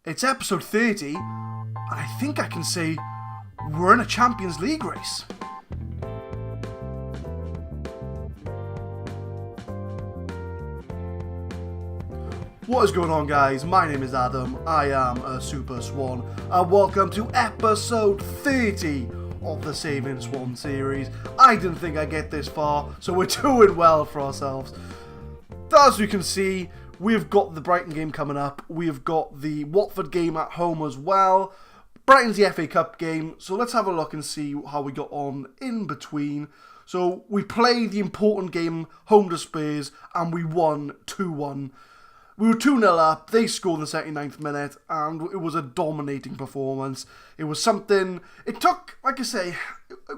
It's episode 30, and I think I can say we're in a Champions League race. What is going on, guys? My name is Adam, I am a Super Swan, and welcome to episode 30 of the Saving Swans series. I didn't think I'd get this far, so we're doing well for ourselves. As you can see, we've got the Brighton game coming up. We've got the Watford game at home as well. Brighton's the FA Cup game. So let's have a look and see how we got on in between. So we played the important game home to Spurs and we won 2-1. We were 2-0 up. They scored in the 79th minute and it was a dominating performance. It was something... It took, like I say,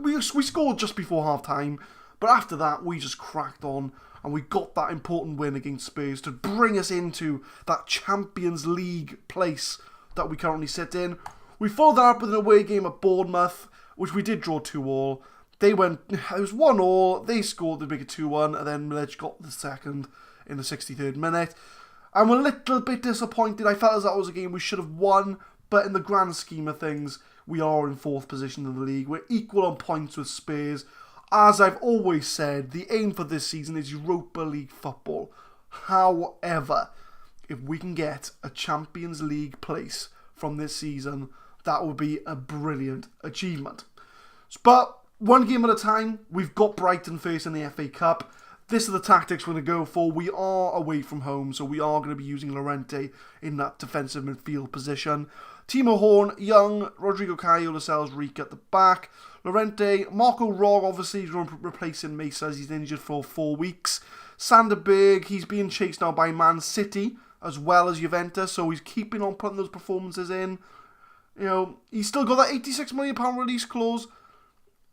we scored just before half time. But after that, we just cracked on. And we got that important win against Spurs to bring us into that Champions League place that we currently sit in. We followed that up with an away game at Bournemouth, which we did draw 2-2. It was 1-1, they scored the bigger 2-1, and then Milledge got the second in the 63rd minute. I'm a little bit disappointed. I felt as that was a game we should have won, but in the grand scheme of things, we are in 4th position in the league. We're equal on points with Spurs. As I've always said, the aim for this season is Europa League football. However, if we can get a Champions League place from this season, that would be a brilliant achievement. But one game at a time, we've got Brighton first in the FA Cup. This is the tactics we're going to go for. We are away from home, so we are going to be using Llorente in that defensive midfield position. Timo Horn, Young, Rodrigo Caio, Lascelles, Reek at the back. Llorente, Marco Rog obviously is replacing Mesa as he's injured for 4 weeks. Sanderberg, he's being chased now by Man City as well as Juventus, so he's keeping on putting those performances in. You know, he's still got that £86 million release clause.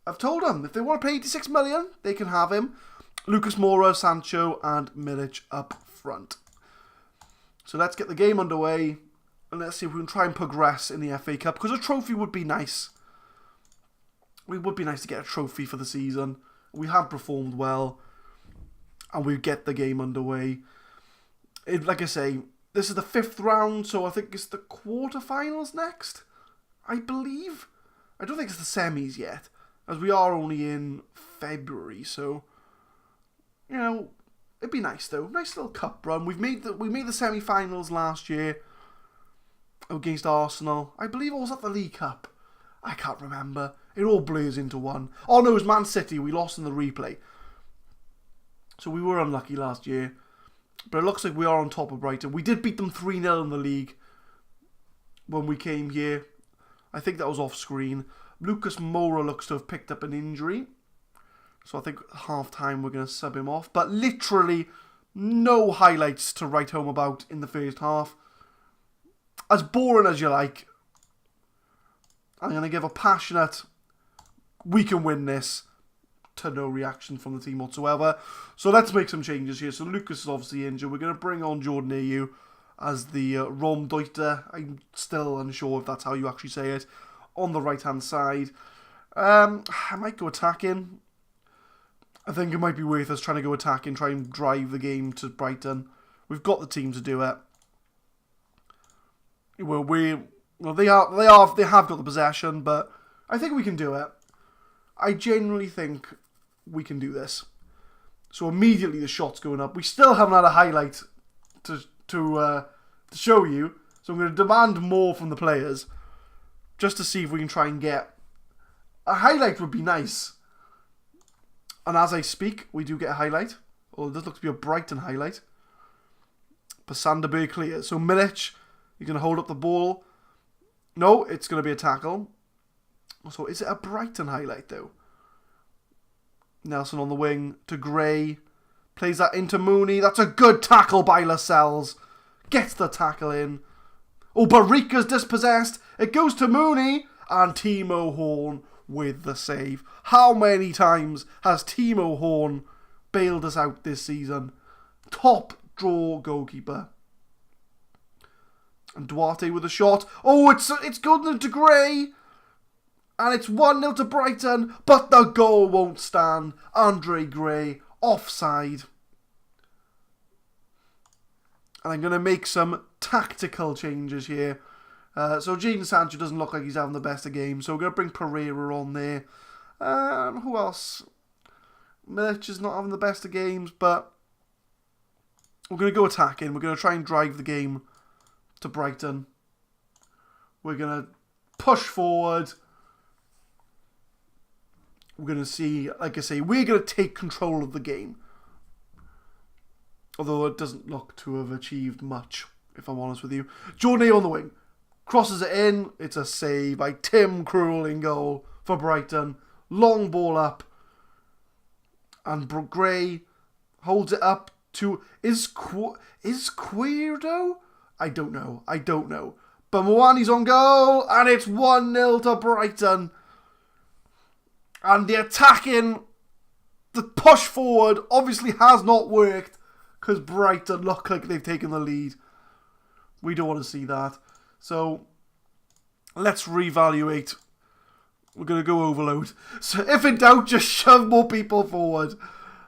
I've told them, if they want to pay £86 million, they can have him. Lucas Moura, Sancho and Milic up front. So let's get the game underway and let's see if we can try and progress in the FA Cup, because a trophy would be nice. It would be nice to get a trophy for the season. We have performed well and we get the game underway. Like I say, this is the 5th round, so I think it's the quarterfinals next, I believe. I don't think it's the semis yet, as we are only in February, so, you know, it'd be nice though. Nice little cup run. We made the semi-finals last year against Arsenal. I believe it was at the League Cup. I can't remember. It all blurs into one. Oh no, it was Man City. We lost in the replay. So we were unlucky last year. But it looks like we are on top of Brighton. We did beat them 3-0 in the league when we came here. I think that was off screen. Lucas Moura looks to have picked up an injury. So I think half time we're going to sub him off. But literally no highlights to write home about in the first half. As boring as you like, I'm going to give a passionate, we can win this, to no reaction from the team whatsoever. So let's make some changes here. So Lucas is obviously injured. We're going to bring on Jordan Ayew as the Romdeuter. I'm still unsure if that's how you actually say it. On the right-hand side. I might go attacking. I think it might be worth us trying to go attacking, try and drive the game to Brighton. We've got the team to do it. They have got the possession, but I think we can do it. I genuinely think we can do this. So immediately the shot's going up. We still haven't had a highlight to show you, so I'm going to demand more from the players just to see if we can try and get a highlight. Would be nice. And as I speak, we do get a highlight. Oh, this looks to be a Brighton highlight. But Sanderberg clears. So Milic, you're going to hold up the ball. No, it's going to be a tackle. So is it a Brighton highlight though? Nelson on the wing to Gray. Plays that into Mooney. That's a good tackle by Lascelles. Gets the tackle in. Oh, Barika's dispossessed. It goes to Mooney. And Timo Horn with the save. How many times has Timo Horn bailed us out this season? Top draw goalkeeper. And Duarte with a shot. Oh, it's good into Gray. And it's 1-0 to Brighton. But the goal won't stand. Andre Gray offside. And I'm going to make some tactical changes here. So Jadon Sancho doesn't look like he's having the best of games. So we're going to bring Pereira on there. Who else? Milic is not having the best of games, but we're going to go attacking. We're going to try and drive the game to Brighton. We're going to push forward. We're going to see, like I say, we're going to take control of the game. Although it doesn't look to have achieved much, if I'm honest with you. Jordan on the wing. Crosses it in. It's a save by Tim Krul in goal for Brighton. Long ball up. And Gray holds it up to... Is Quirdo? I don't know. But Mwani's on goal. And it's 1-0 to Brighton. And the attacking... The push forward obviously has not worked. Because Brighton look like they've taken the lead. We don't want to see that. So, let's reevaluate. We're going to go overload. So, if in doubt, just shove more people forward.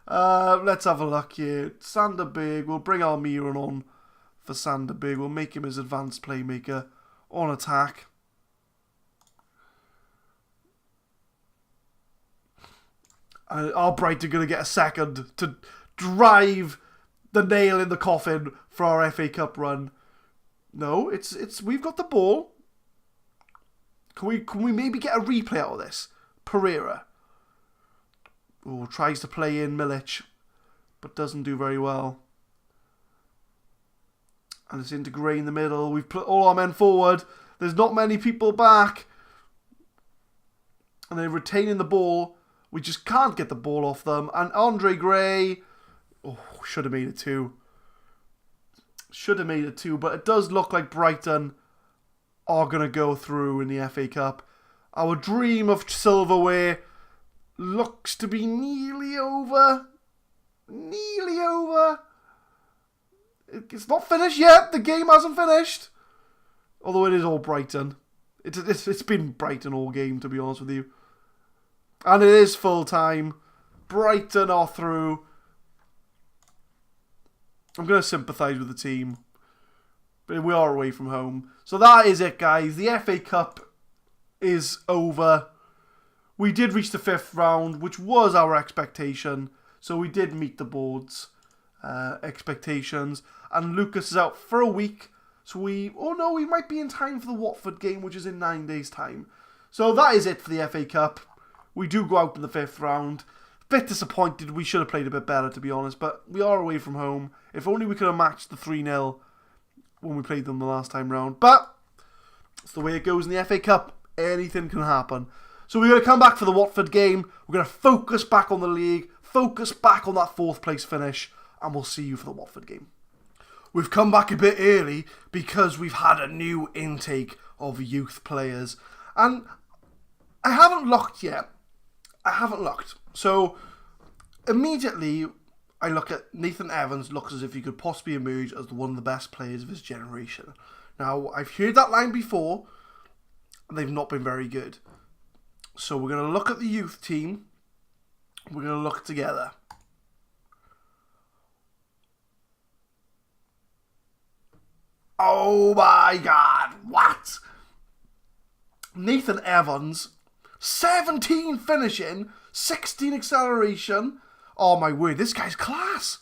Let's have a look here. Sanderberg, we'll bring Almiron on for Sanderberg. We'll make him his advanced playmaker on attack. Are Brighton going to get a second to drive the nail in the coffin for our FA Cup run? No, we've got the ball. Can we maybe get a replay out of this? Pereira. Oh, tries to play in Milic, but doesn't do very well. And it's into Gray in the middle. We've put all our men forward. There's not many people back. And they're retaining the ball. We just can't get the ball off them. And Andre Gray... Oh, should have made it 2. But it does look like Brighton are going to go through in the FA Cup. Our dream of silverware looks to be nearly over. It's not finished yet. The game hasn't finished. Although it is all Brighton. It's been Brighton all game, to be honest with you. And it is full time. Brighton are through. I'm going to sympathise with the team. But we are away from home. So that is it, guys. The FA Cup is over. We did reach the 5th round, which was our expectation. So we did meet the board's expectations. And Lucas is out for a week. So we might be in time for the Watford game, which is in 9 days' time. So that is it for the FA Cup. We do go out in the 5th round. Bit disappointed. We should have played a bit better, to be honest. But we are away from home. If only we could have matched the 3-0 when we played them the last time round. But it's the way it goes in the FA Cup. Anything can happen. So we're going to come back for the Watford game. We're going to focus back on the league. Focus back on that 4th place finish. And we'll see you for the Watford game. We've come back a bit early because we've had a new intake of youth players. And I haven't looked yet. So immediately I look at Nathan Evans, looks as if he could possibly emerge as one of the best players of his generation. Now, I've heard that line before, and they've not been very good. So we're going to look at the youth team. We're going to look together. Oh my God, what? Nathan Evans, 17 finishing, 16 acceleration. Oh my word, this guy's class.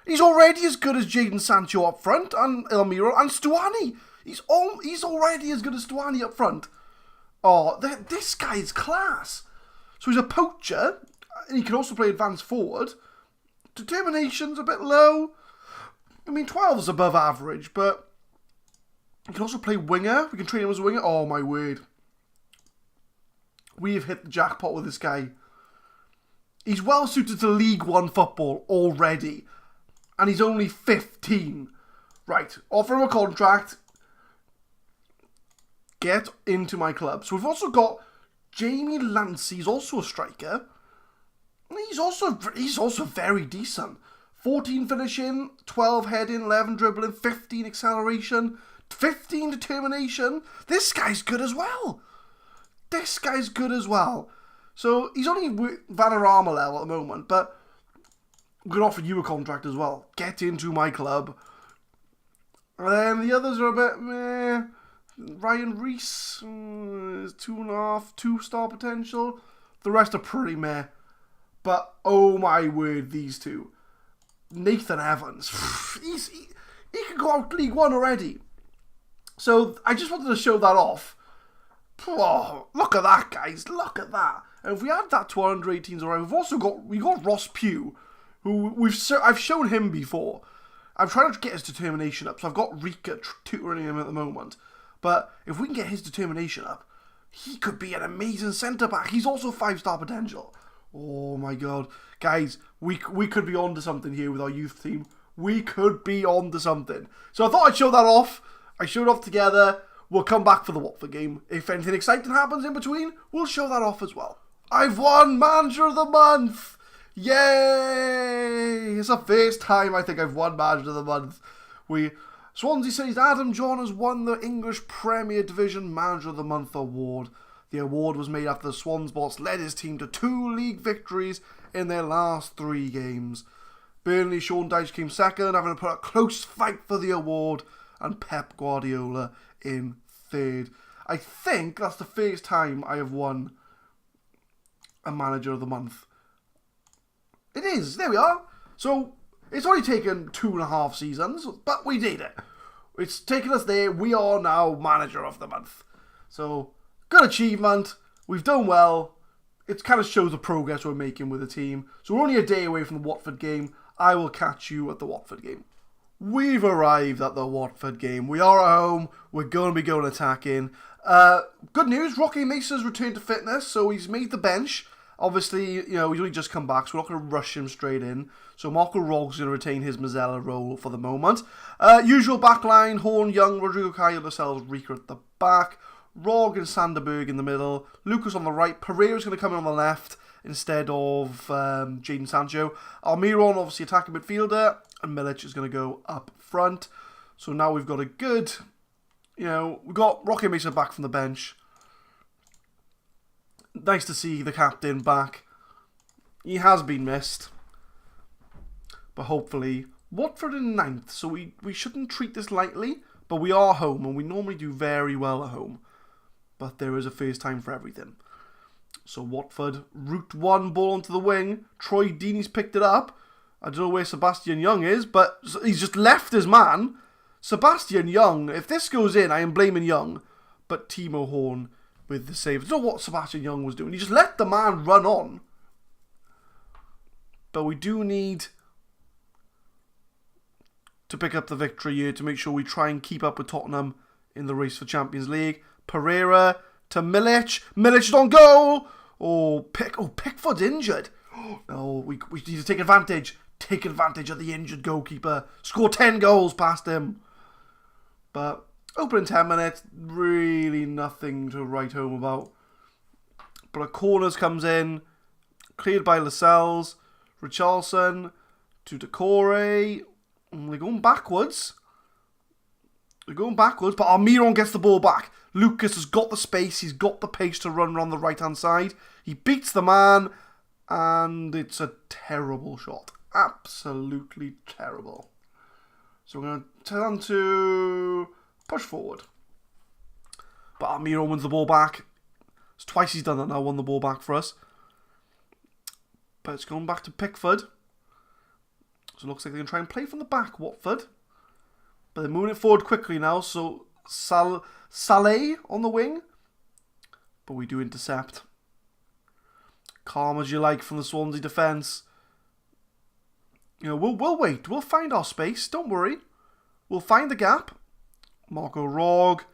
He's already as good as Jadon Sancho up front, and Almiron, and Stuani. He's already as good as Stuani up front. Oh, this guy's class. So he's a poacher, and he can also play advanced forward. Determination's a bit low. I mean, 12's above average, but he can also play winger. We can train him as a winger. Oh my word. We have hit the jackpot with this guy. He's well suited to League One football already. And he's only 15. Right, offer him a contract. Get into my club. So we've also got Jamie Lancey. He's also a striker. He's also very decent. 14 finishing, 12 heading, 11 dribbling, 15 acceleration, 15 determination. This guy's good as well. So he's only Vanarama level at the moment, but I'm going to offer you a contract as well. Get into my club. And then the others are a bit meh. Ryan Reese is 2.5, 2-star potential. The rest are pretty meh. But, oh my word, these two. Nathan Evans. He can go out League One already. So, I just wanted to show that off. Oh, look at that, guys. Look at that. And if we add that to our under 18s already, we've also got Ross Pugh, who I've shown him before. I'm trying to get his determination up, so I've got Rika tutoring him at the moment. But if we can get his determination up, he could be an amazing centre-back. He's also 5-star potential. Oh my god. Guys, we could be on to something here with our youth team. We could be on to something. So I thought I'd show that off. I showed it off together. We'll come back for the Watford game. If anything exciting happens in between, we'll show that off as well. I've won Manager of the Month! Yay! It's the first time I think I've won Manager of the Month. Swansea City's Adam John has won the English Premier Division Manager of the Month award. The award was made after the Swans boss led his team to 2 league victories in their last 3 games. Burnley Sean Dyche came second, having to put a close fight for the award, and Pep Guardiola in third. I think that's the first time I have won a Manager of the Month. It is. There we are. So, it's only taken 2.5 seasons, but we did it. It's taken us there. We are now Manager of the Month. So, good achievement. We've done well. It kind of shows the progress we're making with the team. So, we're only a day away from the Watford game. I will catch you at the Watford game. We've arrived at the Watford game. We are at home. We're going to be going attacking. Good news, Rocky Mesa's returned to fitness, so he's made the bench. Obviously, he's only just come back, so we're not going to rush him straight in. So Marco Rog's going to retain his Mazzella role for the moment. Usual backline, Horn, Young, Rodrigo Cayo, Lascelles, Rika at the back. Rog and Sanderberg in the middle. Lucas on the right. Pereira's going to come in on the left instead of Jadon Sancho. Almiron, obviously attacking midfielder. And Milic is going to go up front. So now we've got a good, we've got Rocky Mesa back from the bench. Nice to see the captain back. He has been missed. But hopefully, Watford in 9th. So we shouldn't treat this lightly. But we are home and we normally do very well at home. But there is a first time for everything. So Watford, route 1, ball onto the wing. Troy Deeney's picked it up. I don't know where Sebastian Young is, but he's just left his man. Sebastian Young, if this goes in, I am blaming Young. But Timo Horn with the save. I don't know what Sebastian Young was doing. He just let the man run on. But we do need to pick up the victory here to make sure we try and keep up with Tottenham in the race for Champions League. Pereira to Milic. Milic is on goal. Pickford's injured. No, we need to take advantage. Take advantage of the injured goalkeeper. Score 10 goals past him. But opening 10 minutes, really nothing to write home about. But a corners comes in. Cleared by Lascelles. Richarlison to Decore. They're going backwards. But Almiron gets the ball back. Lucas has got the space. He's got the pace to run around the right-hand side. He beats the man. And it's a terrible shot. Absolutely terrible. So we're going to turn to push forward. But Almiron wins the ball back. It's twice he's done that now, won the ball back for us. But it's going back to Pickford. So it looks like they're going to try and play from the back, Watford. But they're moving it forward quickly now. So Saleh on the wing. But we do intercept. Calm as you like from the Swansea defence. We'll wait. We'll find our space. Don't worry. We'll find the gap. Marco Rog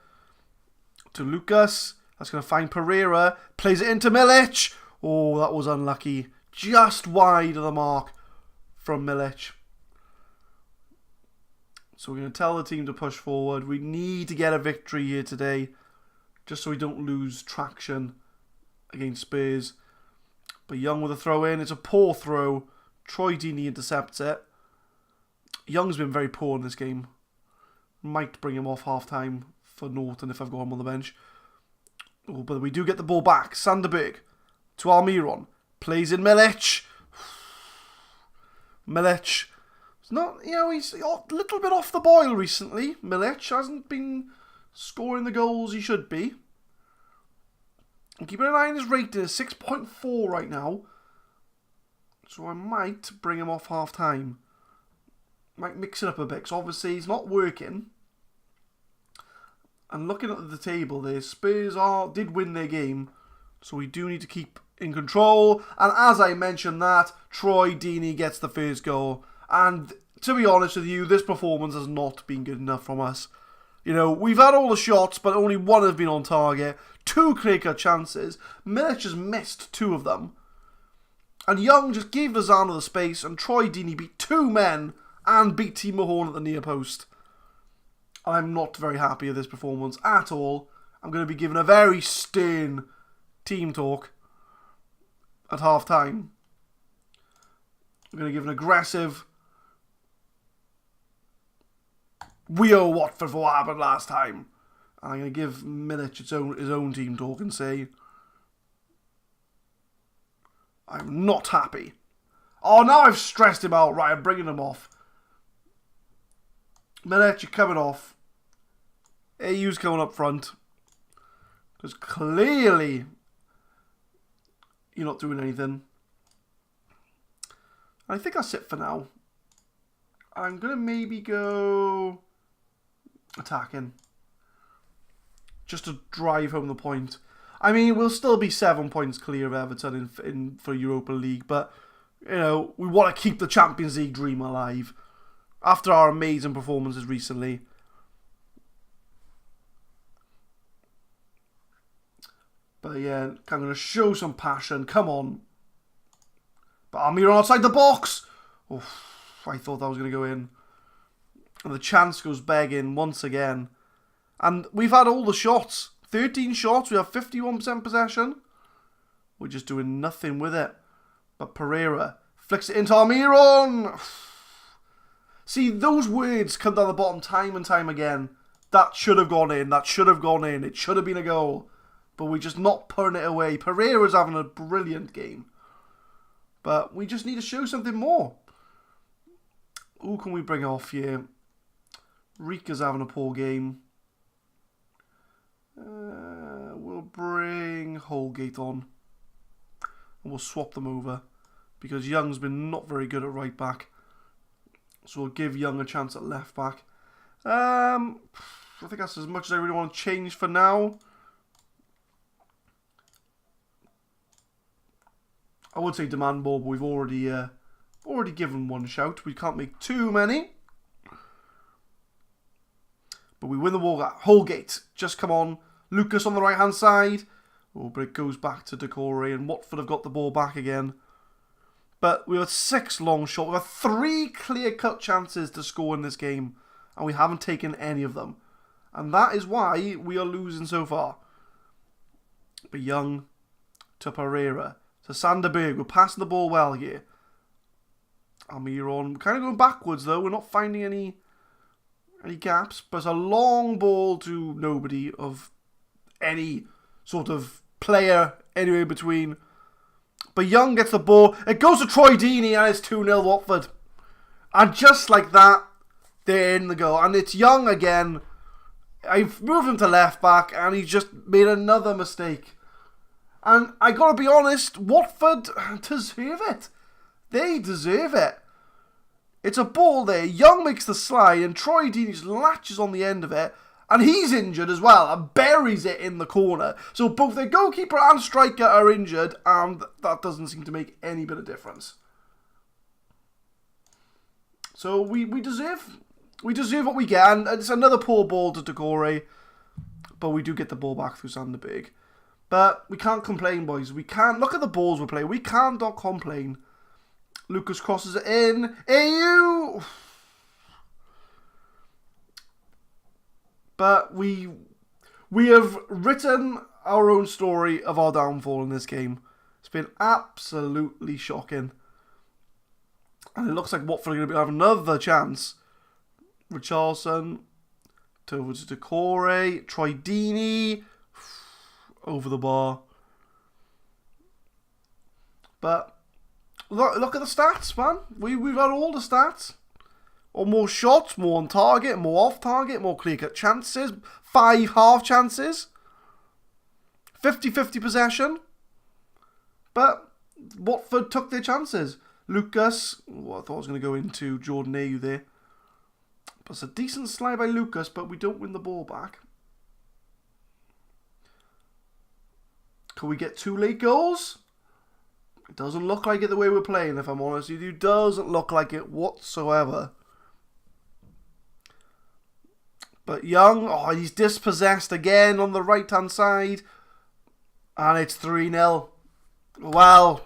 to Lucas. That's going to find Pereira. Plays it into Milic. Oh, that was unlucky. Just wide of the mark from Milic. So we're going to tell the team to push forward. We need to get a victory here today. Just so we don't lose traction against Spurs. But Young with a throw in. It's a poor throw. Troy Deeney intercepts it. Young's been very poor in this game. Might bring him off half-time for Norton if I've got him on the bench. Oh, but we do get the ball back. Sanderberg to Almiron. Plays in Milic. Milic. It's not, he's a little bit off the boil recently. Milic hasn't been scoring the goals he should be. I'm keeping an eye on his rating. It's 6.4 right now. So I might bring him off half time. Might mix it up a bit, because obviously he's not working. And looking at the table there, Spurs did win their game. So we do need to keep in control. And as I mentioned that, Troy Deeney gets the first goal. And to be honest with you, this performance has not been good enough from us. You know, we've had all the shots, but only one has been on target. 2 clear-cut chances. Milic has missed 2 of them. And Young just gave Lozano the space, and Troy Deeney beat 2 men and beat Timo Horn at the near post. I'm not very happy with this performance at all. I'm going to be given a very stern team talk at half-time. I'm going to give an aggressive, we owe Watford for what happened last time. And I'm going to give Milic his own team talk and say, I'm not happy. Oh, now I've stressed him out. Right, I'm bringing him off. Milic, you're coming off. AU's coming up front. Because clearly you're not doing anything. I think that's it for now. I'm going to maybe go attacking. Just to drive home the point. I mean, we'll still be 7 points clear of Everton for Europa League. But, you know, we want to keep the Champions League dream alive. After our amazing performances recently. But yeah, I'm going to show some passion. Come on. But Almiron outside the box. Oof, I thought that was going to go in. And the chance goes begging once again. And we've had all the shots. 13 shots. We have 51% possession. We're just doing nothing with it. But Pereira flicks it into Almiron. See, those words come down the bottom time and time again. That should have gone in. That should have gone in. It should have been a goal. But we're just not putting it away. Pereira's having a brilliant game. But we just need to show something more. Who can we bring off here? Rika's having a poor game. We'll bring Holgate on. And we'll swap them over. Because Young's been not very good at right back. So we'll give Young a chance at left back. I think that's as much as I really want to change for now. I would say demand more, but we've already given one shout. We can't make too many. But we win the ball at Holgate. Just come on. Lucas on the right-hand side. Oh, but it goes back to Decore, and Watford have got the ball back again. But we had 6 long shots. We had 3 clear-cut chances to score in this game. And we haven't taken any of them. And that is why we are losing so far. But Young to Pereira. To Sanderberg. We're passing the ball well here. Almiron. We're kind of going backwards though. We're not finding any gaps. But it's a long ball to nobody of any sort of player anywhere in between. But Young gets the ball. It goes to Troy Deeney and it's 2-0 Watford. And just like that, they're in the goal. And it's Young again. I've moved him to left back and he just made another mistake. And I gotta be honest, Watford deserve it. They deserve it. It's a ball there. Young makes the slide and Troy Deeney just latches on the end of it. And he's injured as well and buries it in the corner. So both the goalkeeper and striker are injured and that doesn't seem to make any bit of difference. So we deserve what we get. And it's another poor ball to Decore. But we do get the ball back through Sanderberg. But we can't complain, boys. We can't. Look at the balls we're playing. We can't not complain. Lucas crosses it in. AU! But we have written our own story of our downfall in this game. It's been absolutely shocking. And it looks like Watford are going to have another chance. Richarlison. Over to Decore. Troy Deeney. Over the bar. But look at the stats, man. We've had all the stats. Or more shots, more on target, more off target, more clear-cut chances, 5 half chances, 50-50 possession. But Watford took their chances. Lucas, I thought I was going to go into Jordan Ayew there. But it's a decent slide by Lucas, but we don't win the ball back. Can we get 2 late goals? It doesn't look like it the way we're playing, if I'm honest with you. It doesn't look like it whatsoever. But Young, he's dispossessed again on the right-hand side. And it's 3-0. Well,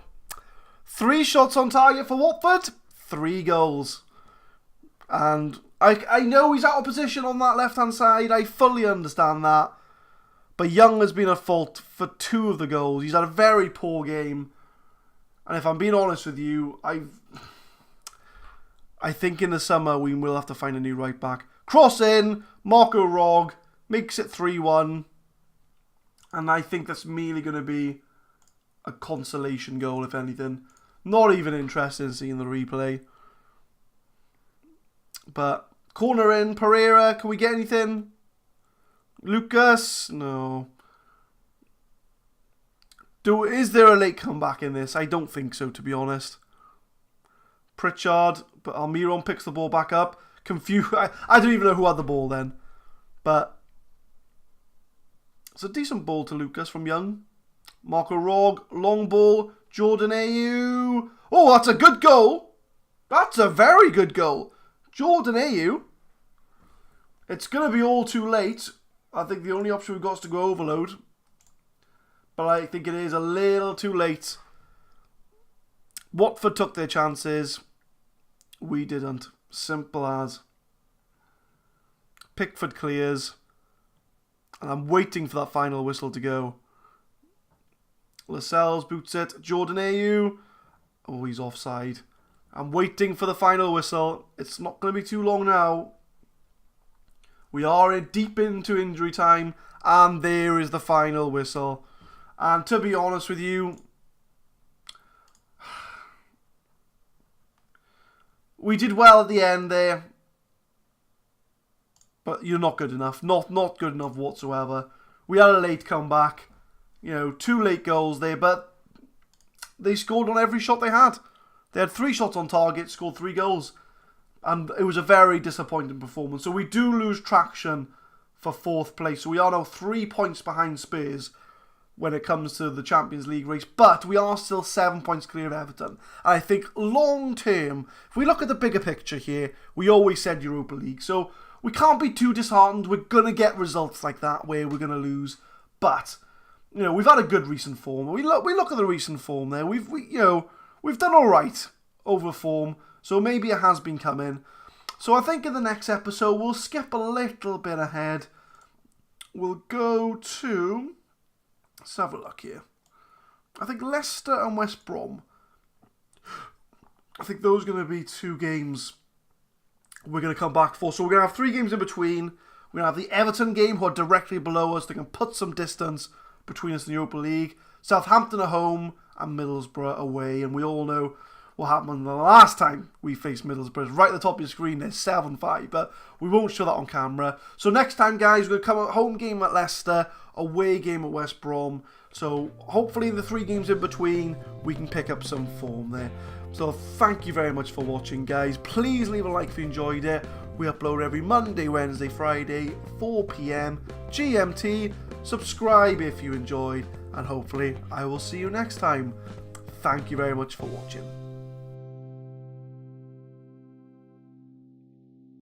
3 shots on target for Watford, 3 goals. And I know he's out of position on that left-hand side. I fully understand that. But Young has been at fault for 2 of the goals. He's had a very poor game. And if I'm being honest with you, I think in the summer we will have to find a new right-back. Cross in, Marco Rog makes it 3-1. And I think that's merely going to be a consolation goal, if anything. Not even interested in seeing the replay. But corner in, Pereira, can we get anything? Lucas, no. Is there a late comeback in this? I don't think so, to be honest. Pritchard, but Almiron picks the ball back up. Confused. I don't even know who had the ball then. But it's a decent ball to Lucas from Young. Marco Rog, long ball, Jordan Ayew. Oh, that's a good goal. That's a very good goal. Jordan Ayew. It's going to be all too late. I think the only option we've got is to go overload. But I think it is a little too late. Watford took their chances. We didn't. Simple as. Pickford clears. And I'm waiting for that final whistle to go. Lascelles boots it. Jordan Ayew. Oh, he's offside. I'm waiting for the final whistle. It's not going to be too long now. We are deep into injury time. And there is the final whistle. And to be honest with you, we did well at the end there. But you're not good enough. Not good enough whatsoever. We had a late comeback. 2 late goals there. But they scored on every shot they had. They had 3 shots on target, scored 3 goals. And it was a very disappointing performance. So we do lose traction for 4th place. So we are now 3 points behind Spurs when it comes to the Champions League race. But we are still 7 points clear of Everton. And I think long term, if we look at the bigger picture here, we always said Europa League. So we can't be too disheartened. We're going to get results like that where we're going to lose. But, we've had a good recent form. We look at the recent form there. We've done all right over form. So maybe it has been coming. So I think in the next episode, we'll skip a little bit ahead. We'll go to... Let's have a look here. I think Leicester and West Brom. I think those are going to be 2 games we're going to come back for. So we're going to have 3 games in between. We're going to have the Everton game, who are directly below us. They can put some distance between us and the Europa League. Southampton at home and Middlesbrough away. And we all know what happened the last time we faced Middlesbrough. It's right at the top of your screen, there's 7-5. But we won't show that on camera. So next time, guys, we're going to come out home game at Leicester, away game at West Brom. So hopefully in the 3 games in between, we can pick up some form there. So thank you very much for watching, guys. Please leave a like if you enjoyed it. We upload every Monday, Wednesday, Friday, 4 PM GMT. Subscribe if you enjoyed. And hopefully I will see you next time. Thank you very much for watching.